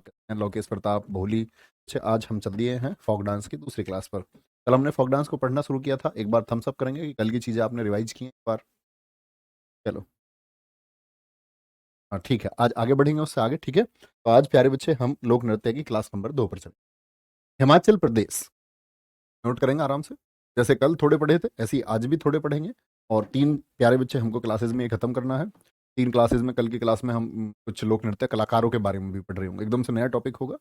हैं लोकेश प्रताप भोली। अच्छा, आज हम चल दिए हैं फोक डांस की दूसरी क्लास पर। कल हमने फोक डांस को पढ़ना शुरू किया था, एक बार थम्स अप करेंगे कि कल की चीज़ें आपने रिवाइज की हैं एक बार। चलो, हाँ ठीक है, आज आगे बढ़ेंगे उससे आगे, ठीक है। तो आज प्यारे बच्चे हम लोक नृत्य की क्लास नंबर 2 पर चले। हिमाचल प्रदेश नोट करेंगे आराम से। जैसे कल थोड़े पढ़े थे ऐसे ही आज भी थोड़े पढ़ेंगे। और 3 प्यारे बच्चे हमको क्लासेस में ये खत्म करना है। 3 क्लासेस में, कल की क्लास में हम कुछ लोक नृत्य कलाकारों के बारे में भी पढ़ रहे होंगे, एकदम से नया टॉपिक होगा।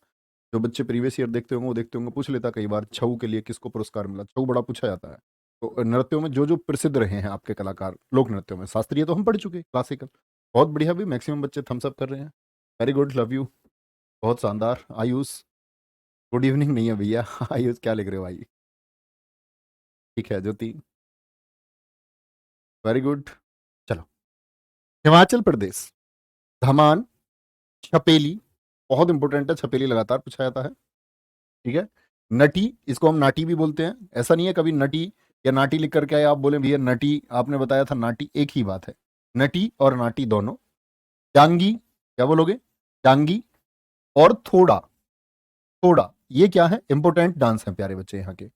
जो बच्चे प्रीवियस ईयर देखते होंगे वो देखते होंगे, पूछ लेता कई बार छऊ के लिए किसको पुरस्कार मिला, छऊ बड़ा पूछा जाता है। तो नृत्यों में जो जो प्रसिद्ध रहे हैं आपके कलाकार लोक नृत्यों में, शास्त्रीय तो हम पढ़ चुके, क्लासिकल बहुत बढ़िया, भी मैक्सिमम बच्चे थम्स अप कर रहे हैं। वेरी गुड, लव यू, बहुत शानदार। आयुष गुड इवनिंग नहीं है भैया आयुष क्या लिख रहे हो भाई? ठीक है ज्योति, वेरी गुड। चलो, हिमाचल प्रदेश, धमान, छपेली, बहुत इंपॉर्टेंट है, छपेली लगातार पूछा जाता है, ठीक है। नटी, इसको हम नाटी भी बोलते हैं, ऐसा नहीं है कभी नटी या नाटी लिख करके आए आप बोले भैया नटी, आपने बताया था नाटी, एक ही बात है, नटी और नाटी दोनों। जांगी, क्या बोलोगे? जांगी। और थोड़ा, थोड़ा ये क्या है? इंपॉर्टेंट डांस है प्यारे बच्चे यहाँ के।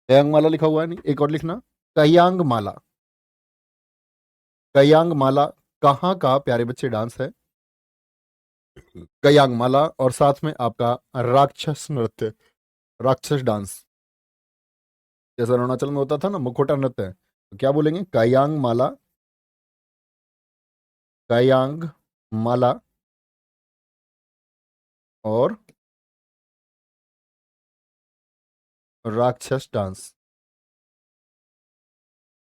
कयांग माला लिखा हुआ है, नहीं एक और लिखना, कयांग माला। कयांग माला कहाँ का प्यारे बच्चे डांस है? कयांग माला, और साथ में आपका राक्षस नृत्य, राक्षस डांस, जैसे अरुणाचल में होता था ना मुखोटा नृत्य, तो क्या बोलेंगे? कयांग माला, कयांग माला और राक्षस डांस।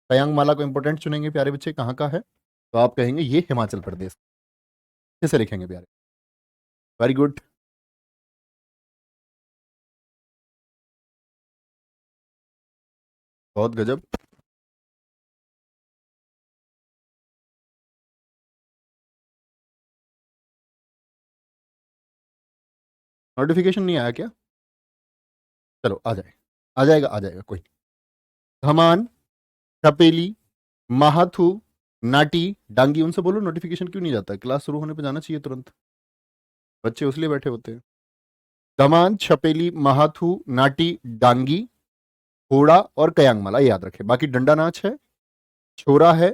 कयांग माला को इंपोर्टेंट चुनेंगे प्यारे बच्चे, कहाँ का है? तो आप कहेंगे ये हिमाचल प्रदेश। कैसे लिखेंगे प्यारे? Very good. बहुत गजब। नोटिफिकेशन नहीं आया क्या? चलो आ जाए, आ जाएगा, आ जाएगा, कोई नहीं। धमान, छपेली, महाथू, नाटी, डांगी, उनसे बोलो नोटिफिकेशन क्यों नहीं जाता है, क्लास शुरू होने पे जाना चाहिए तुरंत, बच्चे उसलिए बैठे होते हैं। धमान, छपेली, महाथू, नाटी, डांगी, घोड़ा और कयांगमाला, ये याद रखें। बाकी डंडा नाच है, छोरा है,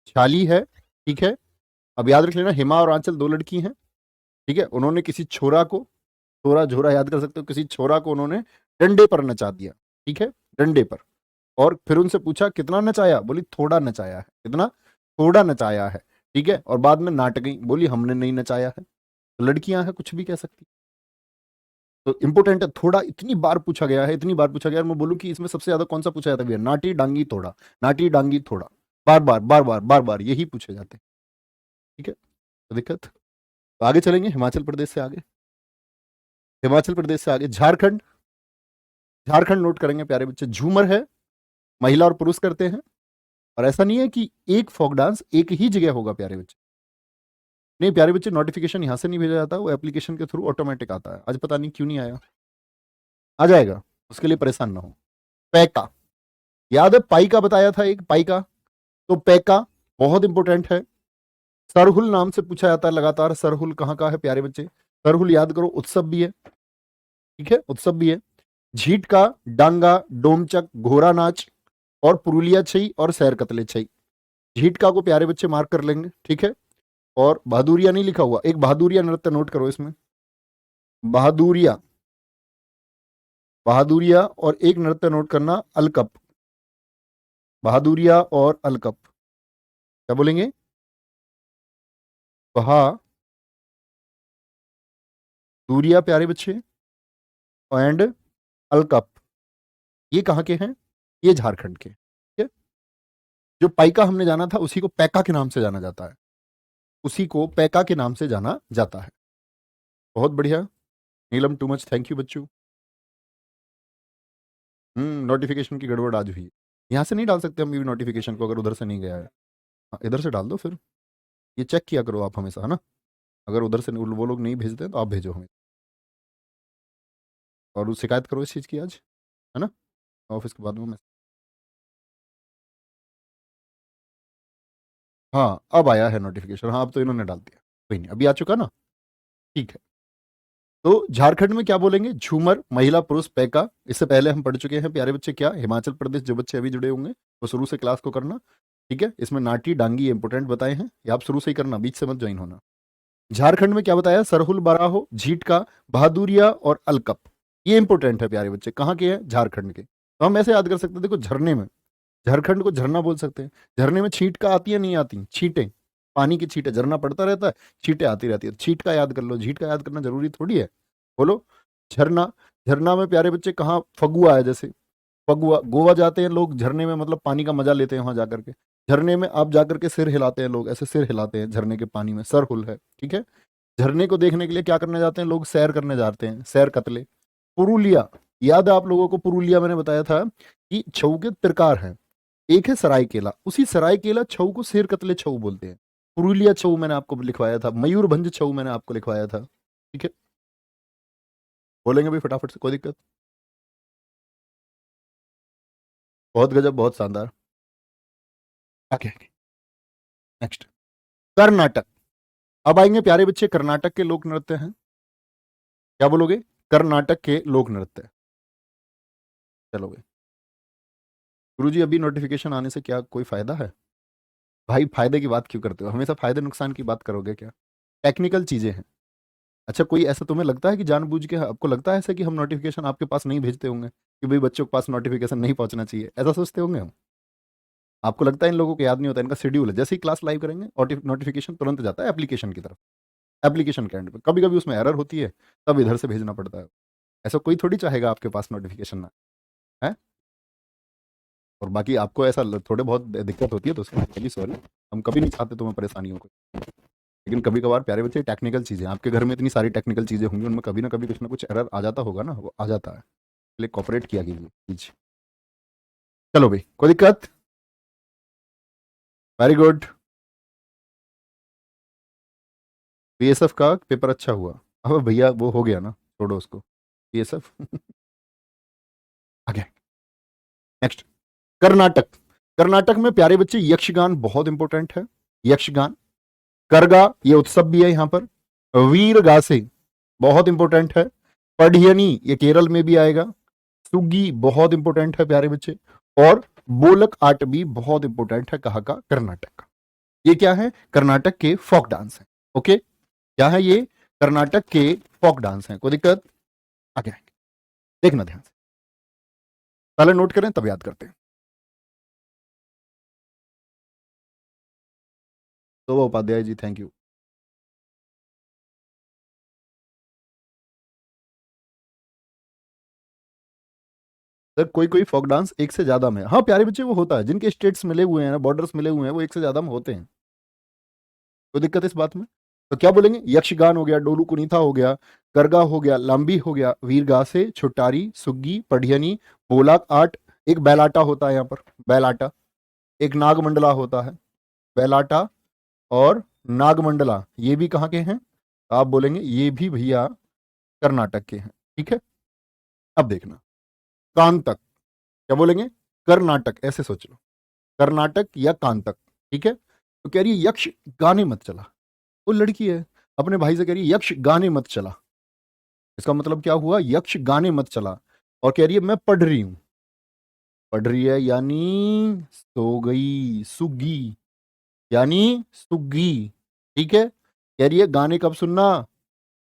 छाली है, ठीक है। अब याद रख लेना, हिमा और आंचल 2 लड़की हैं, ठीक है। उन्होंने किसी छोरा को, छोरा झोरा याद कर सकते हो, किसी छोरा को उन्होंने डंडे पर नचा दिया, ठीक है, डंडे पर। और फिर उनसे पूछा कितना नचाया, बोली थोड़ा नचाया है, कितना? थोड़ा नचाया है, ठीक है। और बाद में नाट गई, बोली हमने नहीं नचाया है। तो लड़कियां हैं, कुछ भी कह सकती। तो इंपोर्टेंट है, थोड़ा इतनी बार पूछा गया है, इतनी बार पूछा गया है, मैं बोलूं कि इसमें सबसे ज्यादा कौन सा पूछा जाता है भैया? नाटी डांगी थोड़ा, नाटी डांगी थोड़ा, बार बार बार बार बार बार यही पूछे जाते हैं, ठीक है। तो दिक्कत, तो आगे चलेंगे हिमाचल प्रदेश से आगे। हिमाचल प्रदेश से आगे झारखंड, झारखंड नोट करेंगे प्यारे बच्चे। झूमर है, महिला और पुरुष करते हैं। और ऐसा नहीं है कि एक फोक डांस एक ही जगह होगा प्यारे बच्चे, नहीं प्यारे बच्चे, नोटिफिकेशन यहां से नहीं भेजा जाता, वो एप्लीकेशन के थ्रू ऑटोमेटिक आता है। आज पता नहीं क्यों नहीं आया, आ जाएगा, उसके लिए परेशान ना हो। पैका, याद है पाई का बताया था एक, पाई का, तो पैका बहुत इंपॉर्टेंट है। सरहुल नाम से पूछा जाता है लगातार, सरहुल कहाँ का है प्यारे बच्चे? सरहुल याद करो, उत्सव भी है, ठीक है, उत्सव भी है। झीटका, डांगा, डोमचक, घोड़ा नाच और पुरुलिया छई और सैर कतले छई। झीटका को प्यारे बच्चे मार्क कर लेंगे, ठीक है। और बहादुरिया नहीं लिखा हुआ, एक बहादुरिया नृत्य नोट करो इसमें, बहादुरिया, बहादुरिया। और एक नृत्य नोट करना, अलकप, बहादुरिया और अलकप, क्या बोलेंगे? बहादुरिया प्यारे बच्चे, एंड अलकप, ये कहाँ के हैं? ये झारखंड के, ठीक है। जो पाइका हमने जाना था उसी को पैका के नाम से जाना जाता है, उसी को पैका के नाम से जाना जाता है। बहुत बढ़िया नीलम, टू मच, थैंक यू बच्चों। नोटिफिकेशन की गड़बड़ आज हुई है। यहाँ से नहीं डाल सकते हम भी नोटिफिकेशन को, अगर उधर से नहीं गया है। हाँ, इधर से डाल दो फिर, ये चेक किया करो आप हमेशा, है ना। अगर उधर से वो लोग नहीं भेजते तो आप भेजो हमें, और वो शिकायत करो इस चीज़ की आज, है ना, ऑफिस के बाद में मैं। हाँ अब आया है नोटिफिकेशन, हाँ अब तो इन्होंने डाल दिया, कोई नहीं, अभी आ चुका ना, ठीक है। तो झारखंड में क्या बोलेंगे? झूमर, महिला पुरुष पैका। इससे पहले हम पढ़ चुके हैं प्यारे बच्चे। क्या हिमाचल प्रदेश, जो बच्चे अभी जुड़े होंगे वो शुरू से क्लास को करना, ठीक है। इसमें नाटी डांगी इंपोर्टेंट बताए हैं, ये आप शुरू से ही करना, बीच से मत ज्वाइन होना। झारखंड में क्या बताया? सरहुल, बराहो, झीटका, बहादुरिया और अलकप। ये इंपोर्टेंट है प्यारे बच्चे, कहाँ के हैं? झारखंड के। तो हम ऐसे याद कर सकते हैं, देखो झरने में, झारखंड को झरना बोल सकते हैं। झरने में छींटका आती है नहीं आती? छींटे, पानी की छींटे, झरना पड़ता रहता है, छींटे आती रहती है। छींटका याद कर लो, झीटका याद करना जरूरी थोड़ी है। बोलो। झरना, झरना में प्यारे बच्चे कहाँ? फगुआ है, जैसे फगुआ, गोवा जाते हैं लोग झरने में, मतलब पानी का मजा लेते हैं वहां जाकर के। झरने में आप जाकर के सिर हिलाते हैं लोग, ऐसे सिर हिलाते हैं झरने के पानी में, सरहुल है, ठीक है। झरने को देखने के लिए क्या करने जाते हैं लोग? सैर करने जाते हैं, सैर कतले। पुरुलिया, याद है आप लोगों को? पुरुलिया मैंने बताया था कि छऊ के प्रकार हैं। एक है सरायकेला, उसी सरायकेला छऊ को शेर कतले छऊ बोलते हैं। पुरुलिया छऊ मैंने आपको लिखवाया था, मयूरभंज छऊ मैंने आपको लिखवाया था, ठीक है। बोलेंगे भाई फटाफट से, कोई दिक्कत? बहुत गजब, बहुत शानदार। आगे नेक्स्ट, कर्नाटक। अब आएंगे प्यारे बच्चे, कर्नाटक के लोक नृत्य हैं। क्या बोलोगे? कर्नाटक के लोक नृत्य। चलोगे गुरुजी, अभी नोटिफिकेशन आने से क्या कोई फायदा है? भाई फायदे की बात क्यों करते हो? हमेशा फायदे नुकसान की बात करोगे क्या? टेक्निकल चीजें हैं। अच्छा, कोई ऐसा तुम्हें लगता है कि जानबूझ के, आपको लगता है ऐसा कि हम नोटिफिकेशन आपके पास नहीं भेजते होंगे कि भाई बच्चों के पास नोटिफिकेशन नहीं पहुंचना चाहिए, ऐसा सोचते होंगे हम? आपको लगता है इन लोगों को याद नहीं होता? इनका शेड्यूल है, जैसे ही क्लास लाइव करेंगे और नोटिफिकेशन तुरंत जाता है एप्लीकेशन की तरफ, एप्लीकेशन के एंड पे। कभी कभी उसमें एरर होती है, तब इधर से भेजना पड़ता है। ऐसा कोई थोड़ी चाहेगा आपके पास नोटिफिकेशन ना है। और बाकी आपको ऐसा थोड़े बहुत दिक्कत होती है तो उसके लिए सॉरी, हम कभी नहीं चाहते तुम्हें परेशानियों को। लेकिन कभी कभार प्यारे बच्चे, टेक्निकल चीज़ें, आपके घर में इतनी सारी टेक्निकल चीज़ें होंगी, उनमें कभी ना कुछ एरर आ जाता होगा ना, वो आ जाता है, इसलिए कॉपरेट किया कीजिए प्लीज। चलो भाई, कोई दिक्कत? Very good. बीएसएफ का पेपर अच्छा हुआ। अब भैया वो हो गया ना, छोड़ो उसको, बीएसएफ। आगे नेक्स्ट, कर्नाटक। कर्नाटक में प्यारे बच्चे यक्षगान बहुत इंपॉर्टेंट है। यक्षगान, करगा, ये उत्सव भी है यहाँ पर। वीर गासे बहुत इंपॉर्टेंट है। पढ़ियनी, ये केरल में भी आएगा। सुगी बहुत इंपॉर्टेंट है प्यारे बच्चे। और बोलक आर्ट भी बहुत इंपॉर्टेंट है, कहाँ का? कर्नाटक का। ये क्या है? कर्नाटक के फोक डांस है। ओके, क्या है ये? कर्नाटक के फोक डांस है। कोई दिक्कत? आगे आएंगे, देखना ध्यान से, पहले नोट करें तब याद करते हैं। तो Upadhyay ji, thank you. Sir कोई कोई फोक डांस एक से ज्यादा में, हाँ प्यारे बच्चे, वो होता है जिनके स्टेट्स मिले हुए हैं ना, बॉर्डर्स मिले हुए हैं, वो एक से ज्यादा में होते हैं। कोई दिक्कत इस बात में? तो क्या बोलेंगे? यक्षगान हो गया, डोलू कुनीथा हो गया, करगा हो गया, लांबी हो गया, वीरगासे, छुटारी, सुग्गी, पढ़ियनी, बोलाक आर्ट। एक बैलाटा होता है यहाँ पर, बैलाटा। एक नागमंडला होता है, बैलाटा और नागमंडला, ये भी कहाँ के हैं? तो आप बोलेंगे ये भी भैया कर्नाटक के हैं, ठीक है। अब देखना, कांतक। क्या बोलेंगे? कर्नाटक, ऐसे सोच लो, कर्नाटक या कांतक, ठीक है। तो कह रही है यक्ष गाने मत चला। वो लड़की है, अपने भाई से कह रही है यक्ष गाने मत चला। इसका मतलब क्या हुआ? यक्ष गाने मत चला। और कह रही है मैं पढ़ रही हूं। पढ़ रही है यानी सो गई, सुगी, यानी सुगी, ठीक है। कह रही है गाने कब सुनना?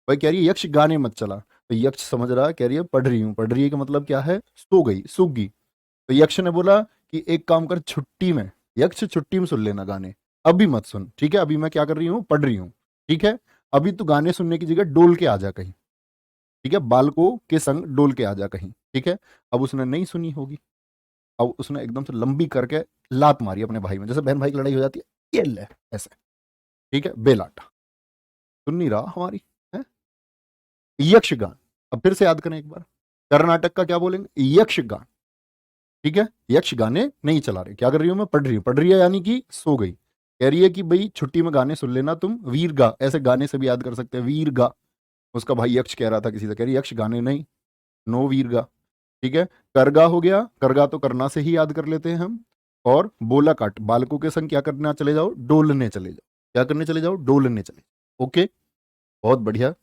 भाई कह रही है यक्ष गाने मत चला, तो यक्ष समझ रहा है, कह रही है पढ़ रही हूं। पढ़ रही है का मतलब क्या है? सो गई, सुगी। तो यक्ष ने बोला कि एक काम कर, छुट्टी में, यक्ष छुट्टी में सुन लेना गाने, अभी मत सुन, ठीक है। अभी मैं क्या कर रही हूँ? पढ़ रही हूँ, ठीक है। अभी तू गाने सुनने की जगह डोल के आ जा कहीं, ठीक है, बालकों के संग डोल के आ जा कहीं, ठीक है। अब उसने नहीं सुनी होगी, अब उसने एकदम से लंबी करके लात मारी अपने भाई में, जैसे बहन भाई की लड़ाई हो जाती है, ये ले ऐसे, ठीक है, बेलाटा। सुन नहीं रहा हमारी है? यक्षगान। अब फिर से याद करें एक बार, कर्नाटक का क्या बोलेंगे? यक्षगान, ठीक है। यक्ष गाने नहीं चला रहे, क्या कर रही हूं मैं? पढ़ रही हूं। पढ़ रही है यानी कि सो गई। कह रही है कि भाई छुट्टी में गाने सुन लेना तुम, वीर गा, ऐसे गाने से भी याद कर सकते हैं, वीर गा। उसका भाई यक्ष कह रहा था किसी से, कह रही यक्ष गाने नहीं, नो वीर गा, ठीक है। करगा हो गया, करगा तो करना से ही याद कर लेते हैं हम। और बोला काट, बालकों के संग क्या करना? चले जाओ, डोलने चले जाओ। क्या करने चले जाओ? डोलने चले जाओ। ओके, बहुत बढ़िया।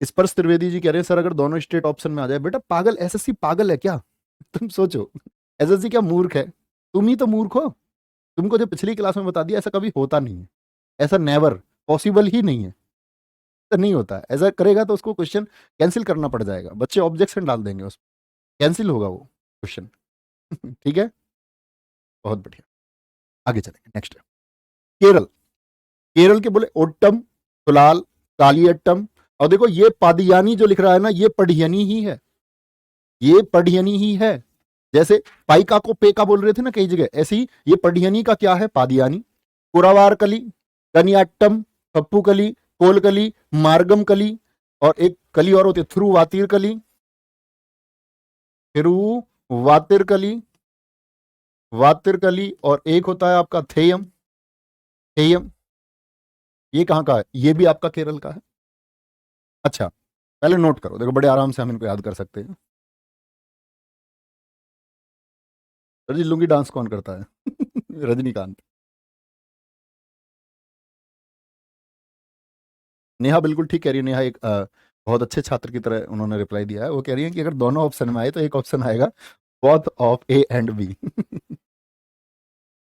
स्पर्श त्रिवेदी जी कह रहे हैं सर अगर दोनों स्टेट ऑप्शन में आ जाए। बेटा पागल, एसएससी पागल है क्या? तुम सोचो, एसएससी क्या मूर्ख है? तुम ही तो मूर्ख हो। तुमको जो पिछली क्लास में बता दिया, ऐसा कभी होता नहीं है, ऐसा नेवर पॉसिबल ही नहीं है, ऐसा नहीं होता है। ऐसा करेगा तो उसको क्वेश्चन कैंसिल करना पड़ जाएगा, बच्चे ऑब्जेक्शन डाल देंगे, उस कैंसिल होगा वो क्वेश्चन। ठीक है, बहुत बढ़िया, आगे चलेंगे। नेक्स्ट है केरल। केरल के बोले ओट्टम, तुलाल, कालियट्टम। और देखो ये पादियानी जो लिख रहा है ना, ये पढ़ियनी ही है, ये पढ़ियनी ही है। जैसे पाइका को पेका बोल रहे थे ना कई जगह, ऐसे ही ये पढ़ियनी का क्या है, पादियानी। कुरावार कली, कनियाट्टम, पप्पू कली, कोल कली, मार्गम कली, और एक कली और होती है थ्रू वातिर कली, थ्रू वातिर कली, वातिर कली, और एक होता है आपका थेयम, थेयम। ये कहां का है? ये भी आपका केरल का है। अच्छा, पहले नोट करो, देखो बड़े आराम से हम इनको याद कर सकते हैं। सर जी लुंगी डांस कौन करता है? रजनीकांत। नेहा बिल्कुल ठीक कह रही है। नेहा एक बहुत अच्छे छात्र की तरह उन्होंने रिप्लाई दिया है। वो कह रही है कि अगर दोनों ऑप्शन में आए तो एक ऑप्शन आएगा both of A and B.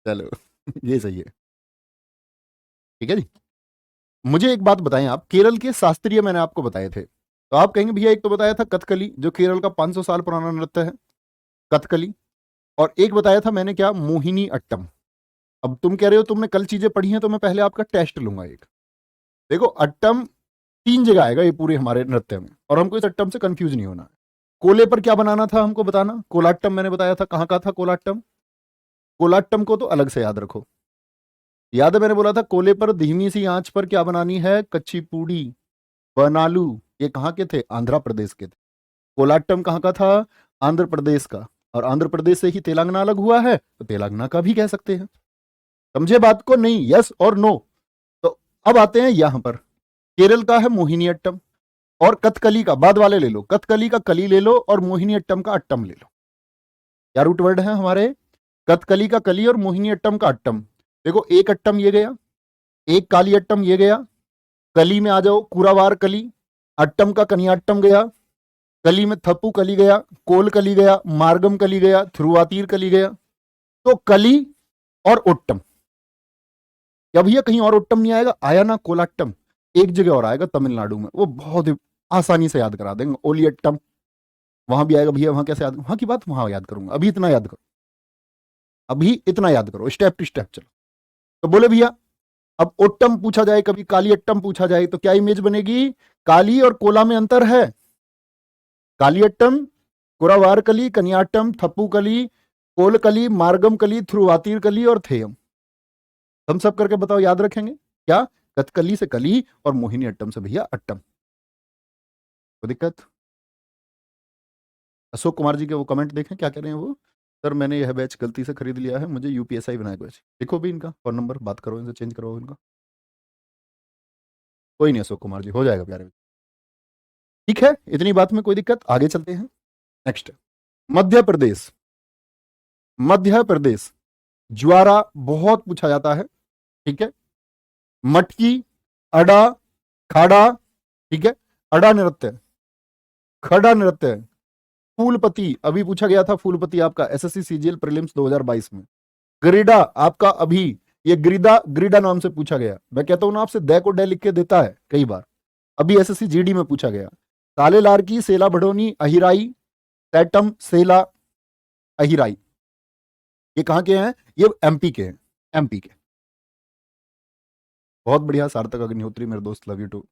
चलो ये सही है, ठीक है जी। मुझे एक बात बताएं आप, केरल के शास्त्रीय मैंने आपको बताए थे, तो आप कहेंगे भैया एक तो बताया था कथकली जो केरल का 500 साल पुराना नृत्य है, कथकली। और एक बताया था मैंने क्या, मोहिनी अट्टम। अब तुम कह रहे हो तुमने कल चीजें पढ़ी हैं, तो मैं पहले आपका टेस्ट लूंगा एक। देखो अट्टम 3 जगह आएगा ये पूरे हमारे नृत्य में, और हमको इस अट्टम से कंफ्यूज नहीं होना है। कोले पर क्या बनाना था हमको बताना, कोलाट्टम मैंने बताया था, कहाँ का था कोलाट्टम। कोलाट्टम को तो अलग से याद रखो। याद है मैंने बोला था कोले पर धीमी सी आंच पर क्या बनानी है, कच्ची पूड़ी, बनालू। ये कहाँ के थे, आंध्र प्रदेश के थे। कोलाट्टम कहाँ का था, आंध्र प्रदेश का। और आंध्र प्रदेश से ही तेलंगाना अलग हुआ है, तो तेलंगाना का भी कह सकते हैं। समझे बात को, नहीं यस और नो। तो अब आते हैं यहां पर, केरल का है मोहिनीअट्टम, और कथकली का बाद वाले ले लो, कथकली का कली ले लो और मोहिनीअट्टम का अट्टम ले लो। क्या रूट वर्ड है हमारे, कथकली का कली और मोहिनीअट्टम का अट्टम। देखो एक अट्टम ये गया, एक काली अट्टम ये गया, कली में आ जाओ कुरावार कली, अट्टम का कनियाट्टम गया, कली में थप्पू कली गया, कोल कली गया, मार्गम कली गया, थ्रुवातीर कली गया। तो कली और ओट्टम, या भैया कहीं और ओट्टम नहीं आएगा, आया ना कोलाट्टम, एक जगह और आएगा तमिलनाडु में, वो बहुत ही आसानी से याद करा देंगे, ओलियट्टम। वहां भी आएगा भैया, वहां कैसे याद, वहां की बात वहां याद करूंगा, अभी इतना याद करो, अभी इतना याद करो, स्टेप टू स्टेप चलो। तो बोले भैया अब ओट्टम पूछा जाए, कभी काली अट्टम पूछा जाए, तो क्या इमेज बनेगी, काली और कोला में अंतर है, कालियट्टम, कुरावार कली, कनियाट्टम, थप्पू कली, कोल कली, मार्गम कली, थ्रुवातीर कली और थेयम। हम सब करके बताओ, याद रखेंगे क्या, कथकली से कली और मोहिनी अट्टम से भैया अट्टम। कोई दिक्कत? अशोक कुमार जी के वो कमेंट देखें क्या कह रहे हैं वो, सर मैंने यह बैच गलती से खरीद लिया है, मुझे यूपीएसआई बनाया बैच। देखो भी इनका फोन नंबर, बात करो इनसे, चेंज करो इनका। कोई नहीं अशोक कुमार जी, हो जाएगा प्यारे, ठीक है, इतनी बात में कोई दिक्कत, आगे चलते हैं। नेक्स्ट, मध्य प्रदेश। मध्य प्रदेश, ज्वारा बहुत पूछा जाता है, ठीक है। मटकी, अड़ा, खाड़ा, ठीक है। अड़ा नृत्य, खड़ा नृत्य, फूलपति अभी पूछा गया था, फूलपति आपका एसएससी सीजीएल प्रीलिम्स 2022 में। ग्रीडा आपका अभी, ये ग्रीदा ग्रीडा नाम से पूछा गया, मैं कहता हूं ना आपसे दै को डे लिख के देता है कई बार, अभी एसएससी जीडी में पूछा गया। काले लार की, सेला भड़ोनी, अहिराई, सैटम, सेला, अहिराई, ये कहां के हैं, ये एमपी के हैं, एमपी के। बहुत बढ़िया सार्थक अग्निहोत्री मेरे दोस्त, लव यू टू।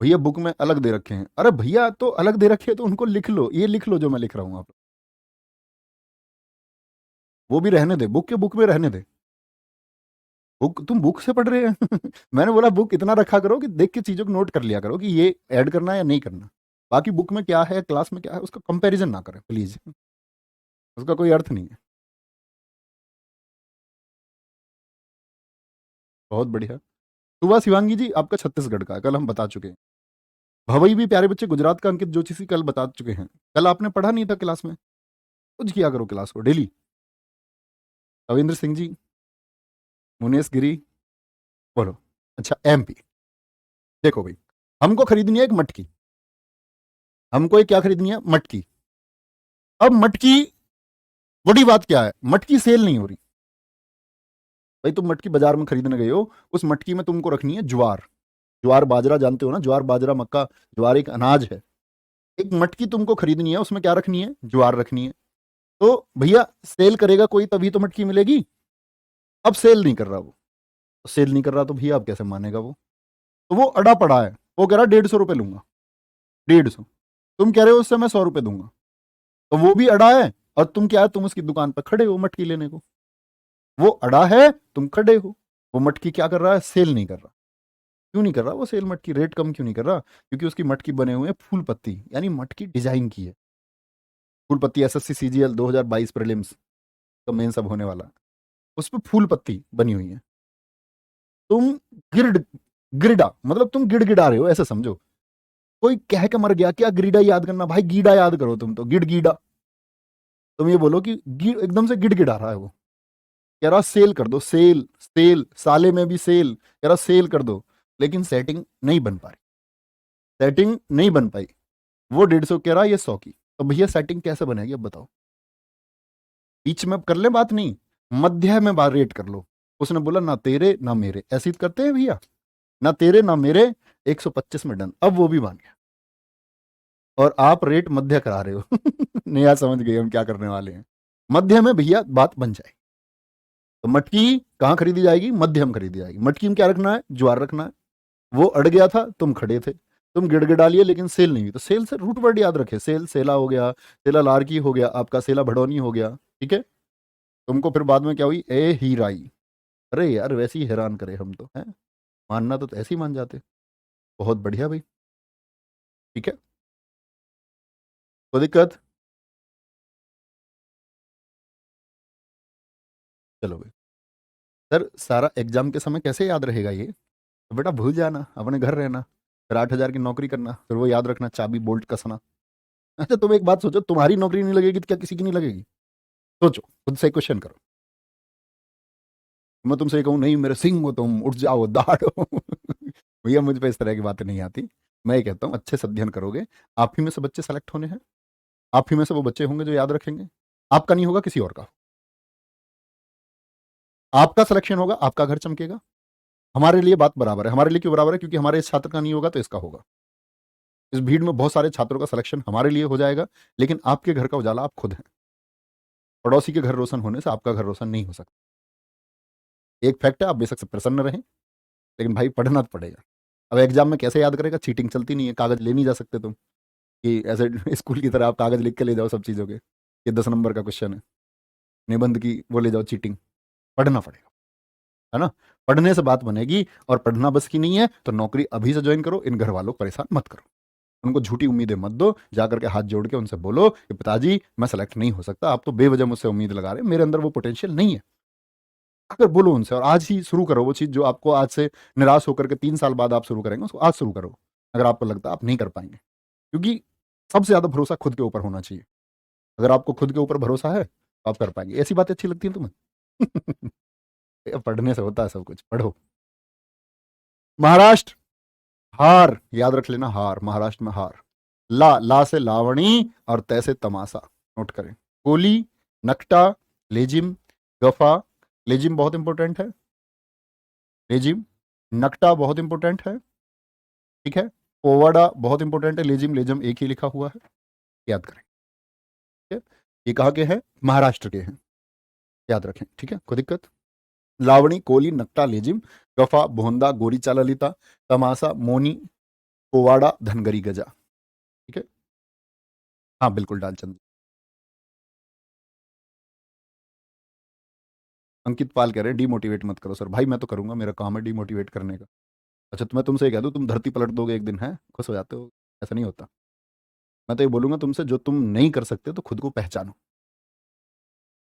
भैया बुक में अलग दे रखे हैं, अरे भैया तो अलग दे रखे हैं तो उनको लिख लो, ये लिख लो जो मैं लिख रहा हूं आप, वो भी रहने दे, बुक के बुक में रहने दे। बुक तुम बुक से पढ़ रहे हैं। मैंने बोला बुक इतना रखा करो कि देख के चीजों को नोट कर लिया करो कि ये ऐड करना है या नहीं करना, बाकी बुक में क्या है क्लास में क्या है उसका कंपैरिजन ना करें प्लीज, उसका कोई अर्थ नहीं है। बहुत बढ़िया। सुबह शिवांगी जी आपका छत्तीसगढ़ का है, कल हम बता चुके हैं। भवई भी प्यारे बच्चे, गुजरात का अंकित जोशी कल बता चुके हैं, कल आपने पढ़ा नहीं था क्लास में, कुछ किया करो क्लास को डेली। रविंद्र सिंह जी, मुनेश गिरी, बोलो। अच्छा एमपी, देखो भाई, हमको खरीदनी है एक मटकी, हमको एक क्या खरीदनी है, मटकी। अब मटकी, बड़ी बात क्या है, मटकी सेल नहीं हो रही भाई। तुम मटकी बाजार में खरीदने गए हो, उस मटकी में तुमको रखनी है ज्वार। ज्वार बाजरा जानते हो ना, ज्वार बाजरा मक्का, ज्वार एक अनाज है। एक मटकी तुमको खरीदनी है, उसमें क्या रखनी है, ज्वार रखनी है। तो भैया सेल करेगा कोई तभी तो मटकी मिलेगी। अब सेल नहीं कर रहा वो, सेल नहीं कर रहा तो भैया अब कैसे मानेगा वो। तो वो अड़ा पड़ा है, वो कह रहा 150 रुपये लूंगा, 150। तुम कह रहे हो उससे मैं 100 रुपये दूंगा, तो वो भी अड़ा है। और तुम क्या है, तुम उसकी दुकान पर खड़े हो मटकी लेने को। वो अड़ा है, तुम खड़े हो। वो मटकी क्या कर रहा है, सेल नहीं कर रहा। क्यों नहीं कर रहा वो सेल, मटकी रेट कम क्यों नहीं कर रहा, क्योंकि उसकी मटकी बने हुए हैं फूल पत्ती, यानी मटकी डिजाइन की है। फूल पत्ती एसएससी सीजीएल 2022 प्रीलिम्स का मेन सब होने वाला है, उस पर फूल पत्ती बनी हुई है। तुम गिरड गिरडा मतलब तुम गिड़गिड़ा रहे हो, ऐसे समझो। कोई कह के मर गया, क्या गिरिडा याद करना भाई, गीडा याद करो तुम तो, गिड़ गीडा। तुम ये बोलो कि एकदम से गिड़गिड़ा रहा है वो, कह रहा सेल कर दो, सेल सेल, साले में भी सेल, कह रहा सेल कर दो। लेकिन सेटिंग नहीं बन पा रही, सेटिंग नहीं बन पाई। वो 150 कह रहा, ये 100 की। तो भैया सेटिंग कैसे बनेगी अब बताओ। बीच में कर ले बात नहीं, मध्य में बात रेट कर लो। उसने बोला ना तेरे ना मेरे, ऐसी करते हैं भैया, ना तेरे ना मेरे, 125 में डन। अब वो भी मान गया, और आप रेट मध्य करा रहे हो। नया समझ गए हम क्या करने वाले हैं। मध्य में भैया बात बन जाए, तो मटकी कहां खरीदी जाएगी, मध्य में खरीदी जाएगी। मटकी में क्या रखना है, ज्वार रखना है। वो अड़ गया था, तुम खड़े थे, तुम गिड़गिड़ा लिए, लेकिन सेल नहीं हुई। तो सेल से रूट वर्ड याद रखे, सेल सेला हो गया, सेला लारकी हो गया, आपका सेला भड़ोनी हो गया। ठीक है, तुमको फिर बाद में क्या हुई, ए हीराई। अरे यार वैसे ही हैरान करे हम तो हैं, मानना तो ऐसे ही मान जाते। बहुत बढ़िया भाई, ठीक है, कोई दिक्कत। चलो भाई, सर सारा एग्जाम के समय कैसे याद रहेगा ये, तो बेटा भूल जाना, अपने घर रहना, फिर 8,000 की नौकरी करना, फिर वो याद रखना, चाबी बोल्ट कसना। अच्छा तुम एक बात सोचो, तुम्हारी नौकरी नहीं लगेगी तो क्या किसी की नहीं लगेगी। सोचो, खुद से क्वेश्चन करो। मैं तुमसे कहूँ नहीं मेरे सिंह हो तुम, उठ जाओ दहाड़ो। भैया मुझ पे इस तरह की बातें नहीं आती। मैं ये कहता हूँ अच्छे से अध्ययन करोगे, आप ही में से बच्चे सेलेक्ट होने हैं, आप ही में से वो बच्चे होंगे जो याद रखेंगे। आपका नहीं होगा, किसी और का। आपका सिलेक्शन होगा, आपका घर चमकेगा। हमारे लिए बात बराबर है, हमारे लिए क्यों बराबर है, क्योंकि हमारे इस छात्र का नहीं होगा तो इसका होगा। इस भीड़ में बहुत सारे छात्रों का सिलेक्शन हमारे लिए हो जाएगा, लेकिन आपके घर का उजाला आप खुद हैं। पड़ोसी के घर रोशन होने से आपका घर रोशन नहीं हो सकता। एक फैक्ट है, आप बेशक से प्रसन्न रहें, लेकिन भाई पढ़ना तो पड़ेगा। अब एग्जाम में कैसे याद करेगा, चीटिंग चलती नहीं है, कागज ले नहीं जा सकते तुम कि ऐसे स्कूल की तरह आप कागज लिख के ले जाओ सब चीज़ों के, ये 10 नंबर का क्वेश्चन है, निबंध की वो ले जाओ चीटिंग। पढ़ना पड़ेगा, है ना। पढ़ने से बात बनेगी, और पढ़ना बस की नहीं है तो नौकरी अभी से ज्वाइन करो, इन घर वालों को परेशान मत करो, उनको झूठी उम्मीदें मत दो। जाकर के हाथ जोड़ के उनसे बोलो कि पिताजी मैं सेलेक्ट नहीं हो सकता, आप तो बेवजह मुझसे उम्मीद लगा रहे हैं, मेरे अंदर वो पोटेंशियल नहीं है। अगर बोलो उनसे, और आज ही शुरू करो वो चीज़ जो आपको आज से निराश होकर के 3 साल बाद आप शुरू करेंगे, उसको आज शुरू करो, अगर आपको लगता है आप नहीं कर पाएंगे। क्योंकि सबसे ज़्यादा भरोसा खुद के ऊपर होना चाहिए। अगर आपको खुद के ऊपर भरोसा है तो आप कर पाएंगे। ऐसी बातें अच्छी लगती हैं तुम्हें। पढ़ने से होता है सब कुछ, पढ़ो। महाराष्ट्र, हार याद रख लेना, हार, महाराष्ट्र में हार। ला, ला से लावणी, और तै से तमाशा, नोट करें। कोली, नकटा, लेजिम, गफा। लेजिम बहुत इंपॉर्टेंट है, लेजिम। नकटा बहुत इंपॉर्टेंट है, ठीक है। पोवाड़ा बहुत इंपॉर्टेंट है, लेजिम लेजम एक ही लिखा हुआ है, याद करें। ठीक है, ये कहाँ के हैं, महाराष्ट्र के हैं, याद रखें, ठीक है, कोई दिक्कत। लावणी, कोली, नकटा, लेजिम, गफा, भोंदा, गोरीचा ललिता, तमाशा, मोनी, पोवाड़ा, धनगरी गजा। ठीक है, हाँ बिल्कुल डालचंद। अंकित पाल कह रहे हैं डीमोटिवेट मत करो सर। भाई मैं तो करूंगा, मेरा काम है डीमोटिवेट करने का। अच्छा तो मैं तुमसे ये कह दूं तुम धरती पलट दोगे एक दिन, है खुश हो जाते हो, ऐसा नहीं होता। मैं तो ये बोलूंगा तुमसे, जो तुम नहीं कर सकते तो खुद को पहचानो।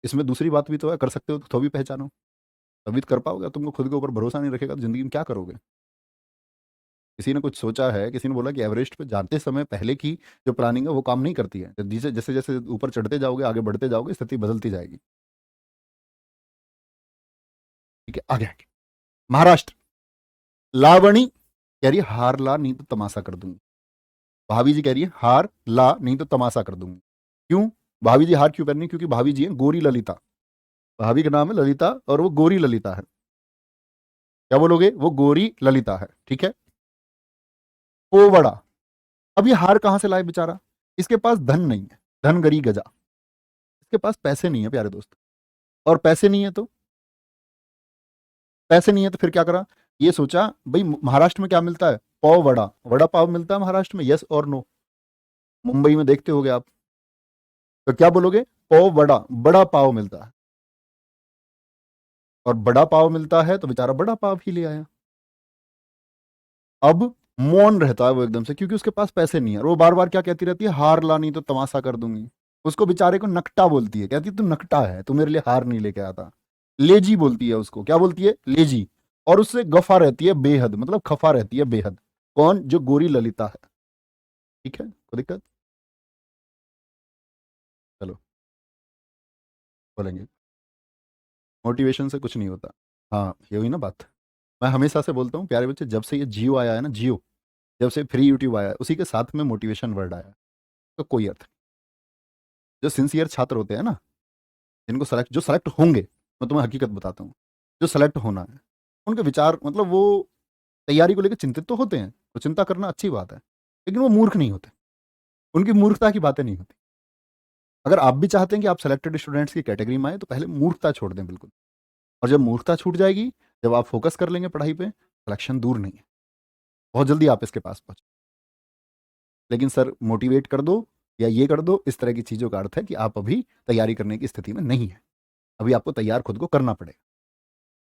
इसमें दूसरी बात भी तो है, कर सकते हो तो भी पहचानो, तभी तो कर पाओगे। तुमको खुद के ऊपर भरोसा नहीं रखेगा तो जिंदगी में क्या करोगे। किसी ने कुछ सोचा है, किसी ने बोला कि एवरेस्ट पे जाते समय पहले की जो प्लानिंग है वो काम नहीं करती है, जैसे जैसे जैसे ऊपर चढ़ते जाओगे, आगे बढ़ते जाओगे, स्थिति बदलती जाएगी। ठीक है, आगे आगे। महाराष्ट्र, लावणी कह रही है हार ला नहीं तो तमाशा कर दूंगी। भाभी जी कह रही है हार ला नहीं तो तमाशा कर दूंगी। क्यों? भाभी जी हार क्यों पहन रही? क्योंकि भाभी जी हैं गोरी ललिता। भाभी का नाम है ललिता और वो गोरी ललिता है। क्या बोलोगे? वो गोरी ललिता है, ठीक है। पोवड़ा। अब ये हार कहां से लाए बेचारा? इसके पास धन नहीं है, धन गरी गजा। इसके पास पैसे नहीं है प्यारे दोस्त। और पैसे नहीं है तो फिर क्या करा? ये सोचा भाई महाराष्ट्र में क्या मिलता है? पाव वड़ा, वड़ा पाव मिलता है महाराष्ट्र में, यस और नो? मुंबई में देखते होगे आप। तो क्या बोलोगे? पाव वड़ा, बड़ा पाव मिलता है। और बड़ा पाव मिलता है तो बेचारा बड़ा पाव ही ले आया। अब मौन रहता है वो एकदम से, क्योंकि उसके पास पैसे नहीं है। और वो बार बार क्या कहती रहती है? हार ला नहीं तो तमाशा कर दूंगी। उसको बेचारे को नकटा बोलती है, कहती है तू नकटा है, तू मेरे लिए हार नहीं लेके आता। लेजी बोलती है उसको। क्या बोलती है? लेजी। और उससे गफा रहती है बेहद, मतलब खफा रहती है बेहद। कौन? जो गोरी ललिता है। ठीक है, कोई दिक्कत? चलो बोलेंगे। मोटिवेशन से कुछ नहीं होता। हाँ, ये हुई ना बात। मैं हमेशा से बोलता हूँ प्यारे बच्चे, जब से ये जियो आया है ना, जियो, जब से फ्री यूट्यूब आया है, उसी के साथ में मोटिवेशन वर्ड आया है। तो कोई अर्थ नहीं। जो सिंसियर छात्र होते हैं ना, जिनको जो सेलेक्ट होंगे, मैं तुम्हें हकीकत बताता हूँ, जो सेलेक्ट होना है, उनके विचार, मतलब वो तैयारी को लेकर चिंतित तो होते हैं, तो चिंता करना अच्छी बात है, लेकिन वो मूर्ख नहीं होते। उनकी मूर्खता की बातें नहीं होती। अगर आप भी चाहते हैं कि आप सेलेक्टेड स्टूडेंट्स की कैटेगरी में आए, तो पहले मूर्खता छोड़ दें बिल्कुल। और जब मूर्खता छूट जाएगी, जब आप फोकस कर लेंगे पढ़ाई पे, सिलेक्शन दूर नहीं है, बहुत जल्दी आप इसके पास पहुंच। लेकिन सर मोटिवेट कर दो या ये कर दो, इस तरह की चीज़ों का अर्थ है कि आप अभी तैयारी करने की स्थिति में नहीं है। अभी आपको तैयार खुद को करना पड़ेगा।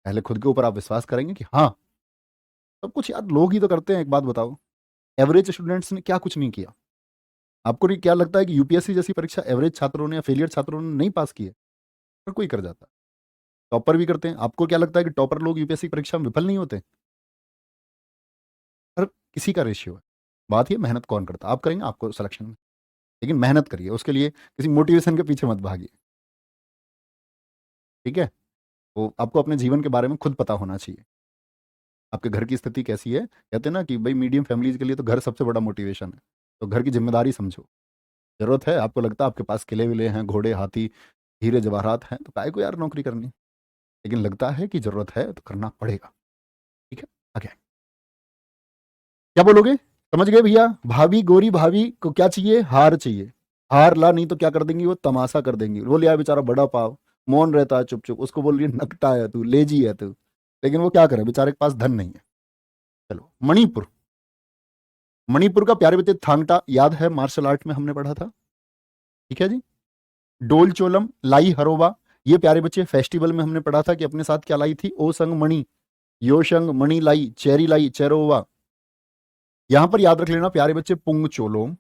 पहले खुद के ऊपर आप विश्वास करेंगे कि हाँ, सब कुछ यार लोग ही तो करते हैं। एक बात बताओ, एवरेज स्टूडेंट्स ने क्या कुछ नहीं किया? आपको नहीं क्या लगता है कि यूपीएससी जैसी परीक्षा एवरेज छात्रों ने या फेलियर छात्रों ने नहीं पास की है? हर कोई कर जाता है। टॉपर भी करते हैं। आपको क्या लगता है कि टॉपर लोग यूपीएससी परीक्षा में विफल नहीं होते? हर किसी का रेशियो है। बात ये मेहनत कौन करता है। आप करेंगे, आपको सिलेक्शन में, लेकिन मेहनत करिए उसके लिए, किसी मोटिवेशन के पीछे मत भागिए। ठीक है? वो आपको अपने जीवन के बारे में खुद पता होना चाहिए। आपके घर की स्थिति कैसी है? कहते हैं ना कि भाई मीडियम फैमिलीज के लिए तो घर सबसे बड़ा मोटिवेशन है। तो घर की जिम्मेदारी समझो। जरूरत है, आपको लगता है आपके पास किले विले हैं, घोड़े हाथी हीरे जवाहरात हैं, तो काहे को यार नौकरी करनी? लेकिन लगता है कि जरूरत है तो करना पड़ेगा। ठीक है, आगे क्या बोलोगे? समझ गए भैया? भाभी, गोरी भाभी को क्या चाहिए? हार चाहिए। हार ला नहीं तो क्या कर देंगी? वो तमाशा कर देंगी। वो लिया बेचारा बड़ा पाव, मौन रहता है चुप चुप। उसको बोल रही है नकटा है तू, लेजी है तू। लेकिन वो क्या करे, बेचारे के पास धन नहीं है। चलो मणिपुर। मणिपुर का प्यारे बच्चे थांगटा याद है, मार्शल आर्ट में हमने पढ़ा था। ठीक है जी। डोल चोलम लाई हरोबा, ये प्यारे बच्चे फेस्टिवल में हमने पढ़ा था कि अपने साथ क्या लाई थी? ओ संग मणि, यो संग मणि लाई, चेरी लाई, चेरोवा। यहां पर याद रख लेना प्यारे बच्चे, पुंग चोलोम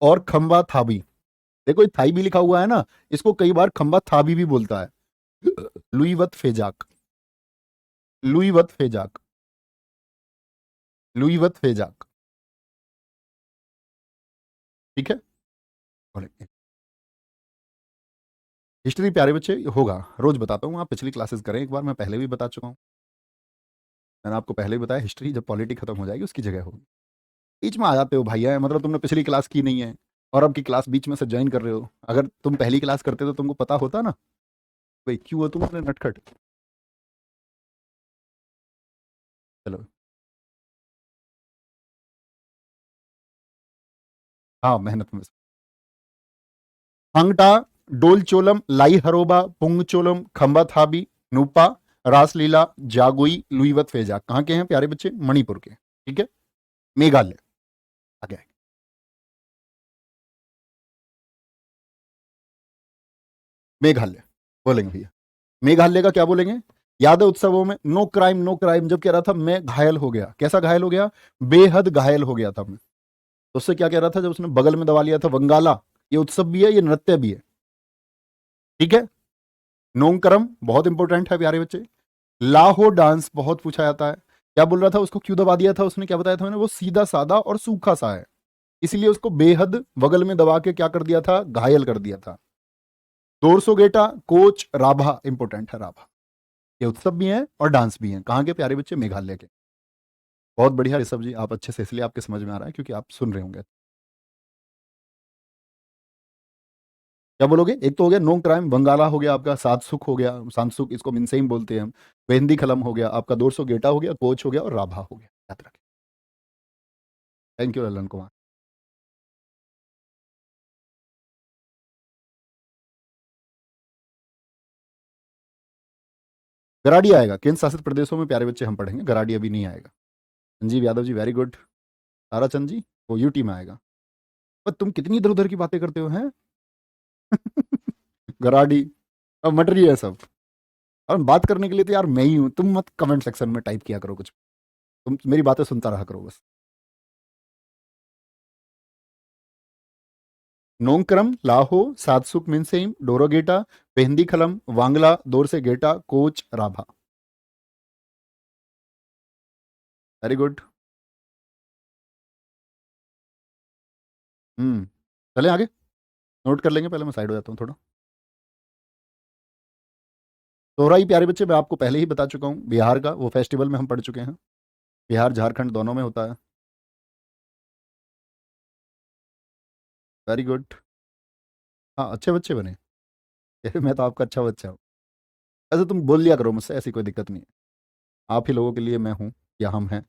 और खंबा थाबी। देखो ये थाई भी लिखा हुआ है ना, इसको कई बार खंबा थाबी भी बोलता है। लुईवत फेजाक, लुईवत फेजाक, लुईवत फेजाक। ठीक है। हिस्ट्री प्यारे बच्चे होगा, रोज बताता हूँ। आप पिछली क्लासेस करें एक बार, मैं पहले भी बता चुका हूँ। मैंने आपको पहले भी बताया, हिस्ट्री जब पॉलिटी खत्म हो जाएगी उसकी जगह होगी। बीच में आ जाते हो भैया, मतलब तुमने पिछली क्लास की नहीं है और अब की क्लास बीच में से ज्वाइन कर रहे हो। अगर तुम पहली क्लास करते तो तुमको पता होता ना। भाई क्यों हो तुम अपने नटखट? चलो, हाँ मेहनत में। हंगटा, डोलचोलम, लाई हरोबा, पुंगचोलम, खंबा थाबी, नूपा, रासलीला, जागोई, लुईवत फेजा कहाँ के हैं प्यारे बच्चे? मणिपुर के। ठीक है। मेघालय आगे। मेघालय बोलेंगे भैया। मेघालय का क्या बोलेंगे? याद है उत्सवों में नो क्राइम नो क्राइम जब कह रहा था, मैं घायल हो गया। कैसा घायल हो गया? बेहद घायल हो गया था मैं। तो उससे क्या कह रहा था जब उसने बगल में दबा लिया था? वंगाला। ये उत्सव भी है, ये नृत्य भी है। ठीक है। नोंगकरम बहुत इंपॉर्टेंट है प्यारे बच्चे। लाहो डांस बहुत पूछा जाता है। क्या बोल रहा था? उसको क्यों दबा दिया था उसने? क्या बताया था मैंने? वो सीधा साधा और सूखा सा है, इसलिए उसको बेहद बगल में दबा के क्या कर दिया था? घायल कर दिया था। दोरसोगेटा, कोच, राभा इंपॉर्टेंट है। राभा ये उत्सव भी है और डांस भी है। कहाँ के प्यारे बच्चे? मेघालय के। बहुत बढ़िया ऋषभ जी, आप अच्छे से, इसलिए आपके समझ में आ रहा है क्योंकि आप सुन रहे होंगे। क्या बोलोगे? एक तो हो गया नो क्राइम, बंगाला हो गया आपका, सात सुख हो गया, सांसुक इसको मिनसेम बोलते हैं हम, मेहंदी खलम हो गया आपका, 200 गेटा हो गया, कोच हो गया और राभा हो गया। याद रखें। Thank you Lalan Kumar. गराडी आएगा, केंद्र शासित प्रदेशों में प्यारे बच्चे हम पढ़ेंगे, गराडी अभी नहीं आएगा। Sanjeev Yadav ji very good. ताराचंद जी वो यूटी में आएगा। पर तुम कितनी इधर उधर की बातें करते हो हैं। गराडी अब मट रही है सब। और बात करने के लिए तो यार मैं ही हूं, तुम मत कमेंट सेक्शन में टाइप किया करो कुछ, तुम मेरी बातें सुनता रहा करो बस। नोंगक्रम, लाहो, सातसुक मिनसेम, डोरोगेटा, पेहंदी खलम, वांगला, दोर से गेटा, कोच, राभा। Very good. चले आगे, नोट कर लेंगे, पहले मैं साइड हो जाता हूँ थोड़ा। सोहराई प्यारे बच्चे मैं आपको पहले ही बता चुका हूँ, बिहार का वो फेस्टिवल में हम पढ़ चुके हैं, बिहार झारखंड दोनों में होता है। Very good. हाँ अच्छे बच्चे बने। मैं तो आपका अच्छा बच्चा हूँ। ऐसे तुम बोल लिया करो मुझसे, ऐसी कोई दिक्कत नहीं है। आप ही लोगों के लिए मैं हूँ या हम हैं,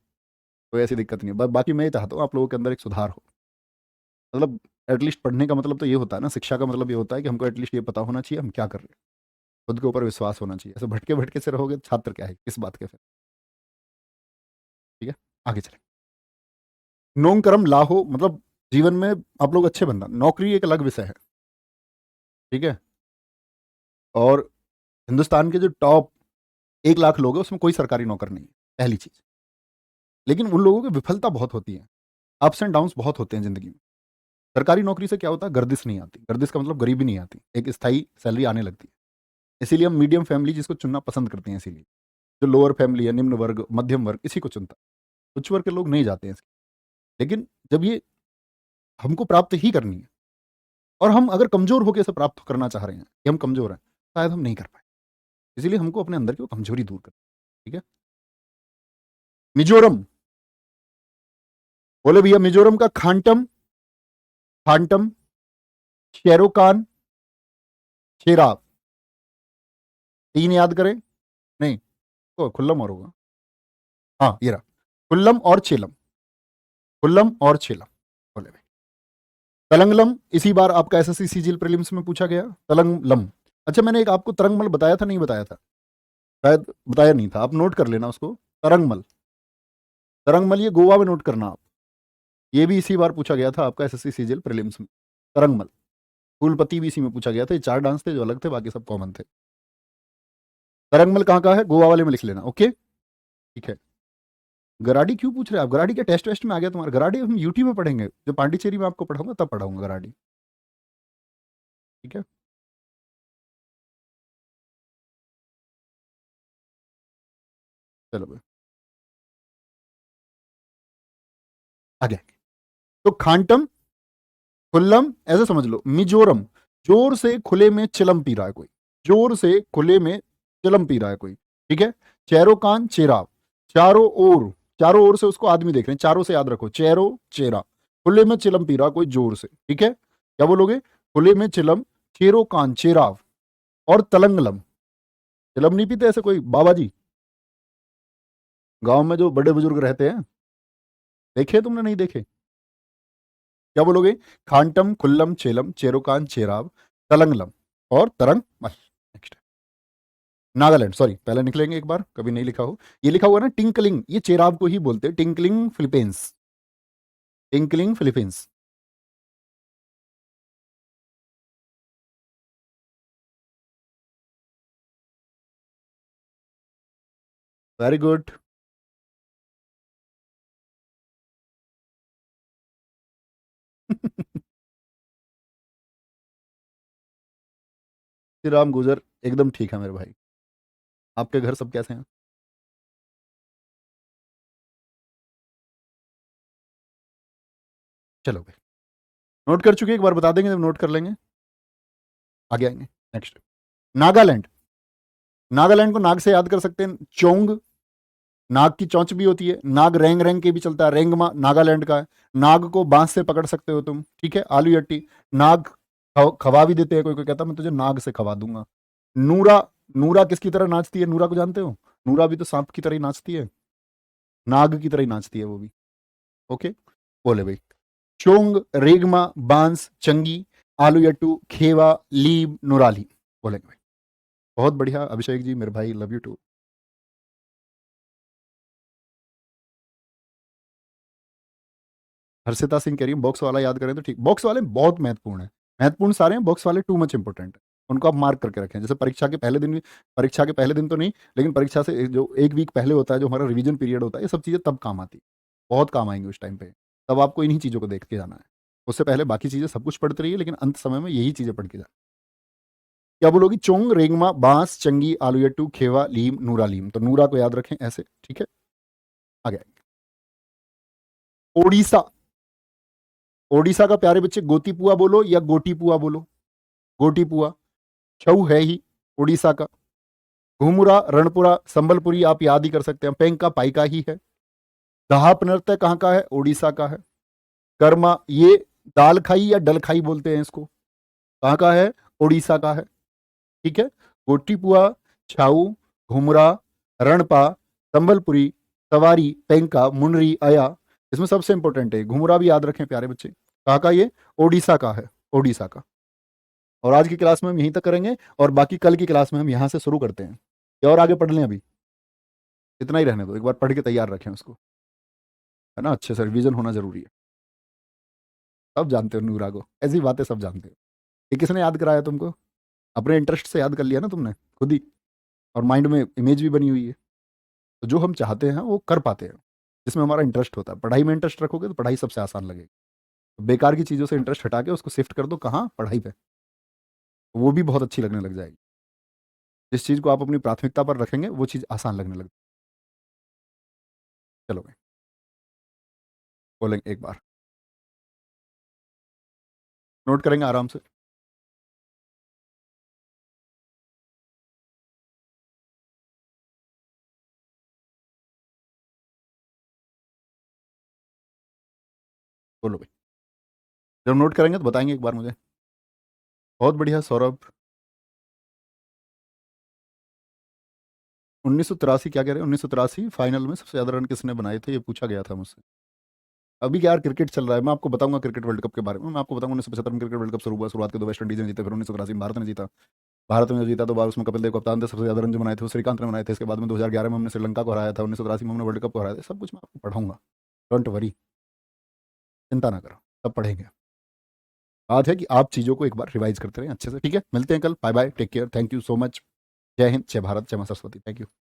कोई ऐसी दिक्कत नहीं है। बाकी मैं ये चाहता हूँ आप लोगों के अंदर एक सुधार हो। मतलब एटलीस्ट पढ़ने का मतलब तो ये होता है ना, शिक्षा का मतलब ये होता है कि हमको एटलीस्ट ये पता होना चाहिए हम क्या कर रहे हैं, खुद के ऊपर विश्वास होना चाहिए। ऐसे भटके भटके से रहोगे तो छात्र क्या है, किस बात के फिर। ठीक है, आगे चले। नोंग करम लाहो मतलब जीवन में आप लोग अच्छे बनना, नौकरी एक अलग विषय है। ठीक है। और हिंदुस्तान के जो टॉप 1 लाख लोग हैं उसमें कोई सरकारी नौकर नहीं है, पहली चीज। लेकिन उन लोगों की विफलता बहुत होती है, अप्स एंड डाउन्स बहुत होते हैं जिंदगी में। सरकारी नौकरी से क्या होता है, गर्दिश नहीं आती, गर्दिश का मतलब गरीबी नहीं आती, एक स्थायी सैलरी आने लगती है। इसीलिए हम मीडियम फैमिली जिसको चुनना पसंद करते हैं, इसीलिए जो लोअर फैमिली है, निम्न वर्ग, मध्यम वर्ग, इसी को चुनता है। उच्च वर्ग के लोग नहीं जाते हैं इसके। लेकिन जब ये हमको प्राप्त ही करनी है, और हम अगर कमजोर होकर इसे प्राप्त करना चाह रहे हैं कि हम कमजोर हैं, शायद हम नहीं कर पाए। इसीलिए हमको अपने अंदर की वो कमजोरी दूर करनी। ठीक है। मिजोरम, बोले भैया मिजोरम का खांटम, फांटम, शेरोकान, शेराब, 3 याद करें। नहीं, तो खुल्लम और होगा। हाँ ये रहा, खुल्लम और छेलम, खुल्लम और छेलम। बोले भाई तलंगलम, इसी बार आपका एसएससी सीजीएल प्रीलिम्स में पूछा गया, तलंगलम। अच्छा मैंने एक आपको तरंगमल बताया था, नहीं बताया था? शायद बताया नहीं था, आप नोट कर लेना उसको। तरंगमल, तरंगमल ये गोवा में नोट करना आप। ये भी इसी बार पूछा गया था आपका एसएससी सीजीएल प्रीलिम्स में, तरंगमल। कुलपति भी इसी में पूछा गया था। ये 4 डांस थे जो अलग थे, बाकी सब कॉमन थे। तरंगमल कहाँ का है, गोवा वाले में लिख लेना। ओके ठीक है। गराडी क्यों पूछ रहे हैं आप? गराडी क्या टेस्ट वेस्ट में आ गया तुम्हारा? गराडी हम यूटी में पढ़ेंगे, जब पांडिचेरी में आपको पढ़ाऊंगा तब पढ़ाऊंगा गराडी। ठीक है। चलो भाई आगे। तो खांटम, खुल्लम ऐसे समझ लो। मिजोरम, जोर से खुले में चिलम पी रहा है कोई, जोर से खुले में चिलम पी रहा है कोई। ठीक है। चेरोकान, चेराव, चारों ओर, चारों ओर से उसको आदमी देख रहे हैं, चारों से याद रखो, चेरो चेरा, खुले में चिलम पी रहा कोई जोर से। ठीक है, क्या बोलोगे? खुले में चिलम, चेरो कान चेराव, और तलंगलम। चिलम नहीं पीते ऐसे कोई बाबा जी, गांव में जो बड़े बुजुर्ग रहते हैं, देखे तुमने? नहीं देखे? क्या बोलोगे? खांटम, खुल्लम, चेलम, चेरोकान, चेराव, तलंगलम और तरंग मल। नेक्स्ट नागालैंड, सॉरी पहले निकलेंगे एक बार, कभी नहीं लिखा हो। ये लिखा हुआ ना टिंकलिंग, ये चेराव को ही बोलते हैं, tinkling Philippines, tinkling Philippines. Very good. Shri Ram गुजर एकदम ठीक है मेरे भाई। आपके घर सब कैसे हैं? चलो भाई, नोट कर चुके, एक बार बता देंगे जब नोट कर लेंगे, आगे आएंगे। नेक्स्ट नागालैंड, नागालैंड को नाग से याद कर सकते हैं, चोंग, नाग की चोंच भी होती है, नाग रेंग रेंग के भी चलता है, रेंगमा नागालैंड का है। नाग को बांस से पकड़ सकते हो तुम, ठीक है। आलू यट्टी, नाग खवा भी देते हैं, कोई कोई कहता मैं तुझे नाग से खवा दूंगा। नूरा, नूरा किसकी तरह नाचती है? नूरा को जानते हो? नूरा भी तो सांप की तरह ही नाचती है, नाग की तरह ही नाचती है वो भी। ओके, बोले भाई। चोंग, रेगमा, बांस, चंगी, आलू यट्टू, खेवा, लीब, नुराली, बोलेंगे भाई। बहुत बढ़िया अभिषेक जी, मेरे भाई, love you too. Harshita Singh कह रही है बॉक्स वाला याद करें तो ठीक। बॉक्स वाले बहुत महत्वपूर्ण है, महत्वपूर्ण सारे हैं, बॉक्स वाले टू मच इंपॉर्टेंट है। उनको आप मार्क करके रखें, जैसे परीक्षा के पहले दिन भी, परीक्षा के पहले दिन तो नहीं, लेकिन परीक्षा से जो एक वीक पहले होता है, जो हमारा रिवीजन पीरियड होता है, ये सब चीज़ें तब काम आती है, बहुत काम आएंगी उस टाइम पे। तब आपको इन्हीं चीज़ों को देख के जाना है, उससे पहले बाकी चीज़ें सब कुछ पढ़ते रहिए, लेकिन अंत समय में यही चीज़ें पढ़ के जाना। क्या बोलोगी? चोंग, रेंगमा, बांस, चंगी, आलू यट्टू, खेवा, लीम, नूरा लीम। तो नूरा को याद रखें ऐसे, ठीक है। आगे ओडिशा, ओडिशा का प्यारे बच्चे गोतीपुआ बोलो या गोटीपुआ बोलो? गोटीपुआ। छऊ है ही उड़ीसा का। घुमुरा, रणपुरा, संबलपुरी आप याद ही कर सकते हैं, पेंका पाइका ही है। दहाप नृत्य कहाँ का है? उड़ीसा का है। कर्मा, ये दाल खाई या डल खाई बोलते हैं इसको, कहाँ का है? उड़ीसा का है, ठीक है। गोटीपुआ, छाऊ, घुमरा, रणपा, संबलपुरी, सवारी, पेंका, मुनरी, अया। इसमें सबसे इंपॉर्टेंट है घुमरा, भी याद रखें प्यारे बच्चे, कहाँ का? ये ओडिशा का है, ओडिशा का। और आज की क्लास में हम यहीं तक करेंगे, और बाकी कल की क्लास में हम यहाँ से शुरू करते हैं, या और आगे पढ़ लें? अभी इतना ही रहने दो, एक बार पढ़ के तैयार रखें उसको, है ना, अच्छे से रिवीजन होना जरूरी है। सब जानते हो नूरा को, ऐसी बातें सब जानते हो। ये किसने याद कराया तुमको? अपने इंटरेस्ट से याद कर लिया ना तुमने खुद ही, और माइंड में इमेज भी बनी हुई है। तो जो हम चाहते हैं वो कर पाते हैं, जिसमें हमारा इंटरेस्ट होता है। पढ़ाई में इंटरेस्ट रखोगे तो पढ़ाई सबसे आसान लगेगी। तो बेकार की चीज़ों से इंटरेस्ट हटा के उसको शिफ्ट कर दो, कहाँ? पढ़ाई पे। तो वो भी बहुत अच्छी लगने लग जाएगी। जिस चीज़ को आप अपनी प्राथमिकता पर रखेंगे वो चीज़ आसान लगने लगेगी। चलो भाई, बोलेंगे एक बार, नोट करेंगे आराम से। बोलो भाई, जब नोट करेंगे तो बताएंगे एक बार मुझे। बहुत बढ़िया सौरभ। 1983 क्या कह रहे हैं? 1983 फाइनल में सबसे ज्यादा रन किसने बनाए थे, ये पूछा गया था मुझसे। अभी क्या यार, क्रिकेट चल रहा है, मैं आपको बताऊंगा क्रिकेट वर्ल्ड कप के बारे में। मैं आपको बताऊंगा 1975 में क्रिकेट वर्ल्ड कप शुरू हुआ, शुरुआत के 2 वेस्ट इंडीज ने जीते, फिर 1983 में भारत ने जीता। भारत में जो जीता तो बार उसमें कपिल देव कप्तान थे, सबसे ज्यादा रन जो बनाए थे वो श्रीकांत ने बनाए थे। इसके बाद में 2011 में हमने श्रीलंका को हराया था, 1983 में हमने वर्ल्ड कप को हराया था। सब कुछ मैं आपको पढ़ाऊंगा, डोंट वरी, चिंता ना करो, सब पढ़ेंगे। बात है कि आप चीज़ों को एक बार रिवाइज करते रहें अच्छे से, ठीक है। मिलते हैं कल, bye bye, take care, thank you so much. जय हिंद, जय भारत, जय मां सरस्वती, थैंक यू।